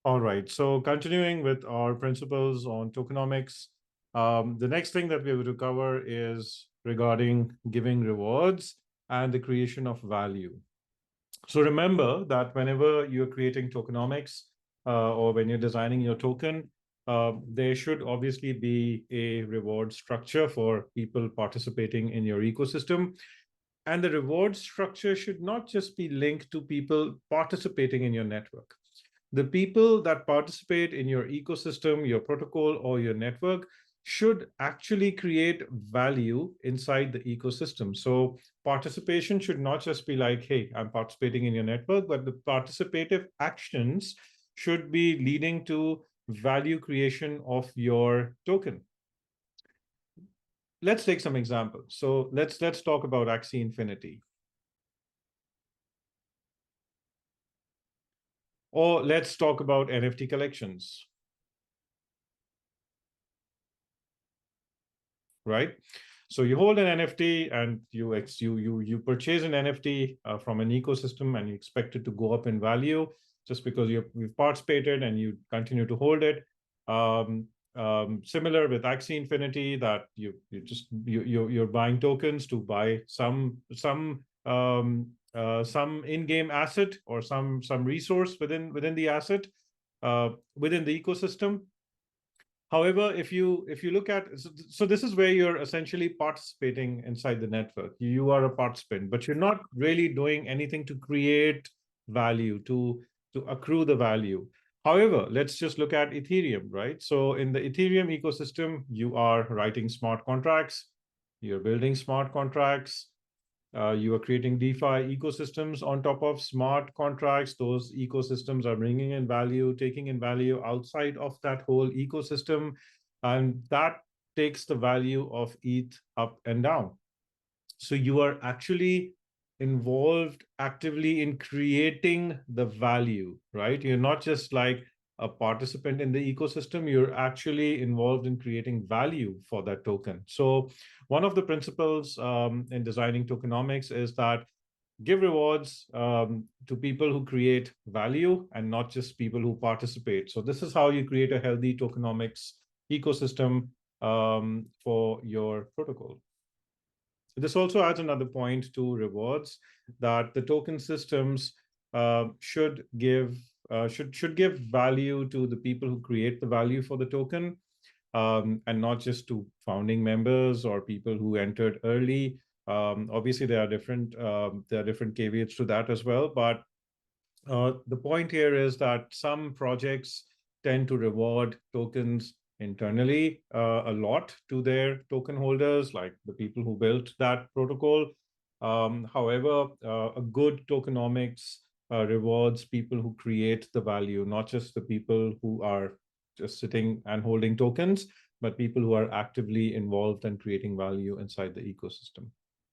All right. So continuing with our principles on tokenomics, the next thing that we will cover is regarding giving rewards and the creation of value. So remember that whenever you're creating tokenomics or when you're designing your token, there should obviously be a reward structure for people participating in your ecosystem. And the reward structure should not just be linked to people participating in your network. The people that participate in your ecosystem, your protocol, or your network should actually create value inside the ecosystem. So participation should not just be like, hey, I'm participating in your network, but the participative actions should be leading to value creation of your token. Let's take some examples. So let's talk about Axie Infinity. Or let's talk about NFT collections, right? So you hold an NFT and you purchase an NFT from an ecosystem and you expect it to go up in value just because you've participated and you continue to hold it. Similar with Axie Infinity, that you're buying tokens to buy some in-game asset or some resource within the asset within the ecosystem. However, if you look at, so this is where you're essentially participating inside the network. You are a participant, but you're not really doing anything to create value, to accrue the value. However, let's just look at Ethereum, right? So in the Ethereum ecosystem, you are writing smart contracts, you're building smart contracts, you are creating DeFi ecosystems on top of smart contracts. Those ecosystems are bringing in value, taking in value outside of that whole ecosystem. And that takes the value of ETH up and down. So you are actually involved actively in creating the value, right? You're not just like a participant in the ecosystem, you're actually involved in creating value for that token. So one of the principles in designing tokenomics is that give rewards to people who create value and not just people who participate. So this is how you create a healthy tokenomics ecosystem for your protocol. This also adds another point to rewards, that the token systems should give value to the people who create the value for the token, and not just to founding members or people who entered early. Obviously, there are different caveats to that as well. But the point here is that some projects tend to reward tokens internally a lot to their token holders, like the people who built that protocol. However, a good tokenomics rewards people who create the value, not just the people who are just sitting and holding tokens, but people who are actively involved and creating value inside the ecosystem.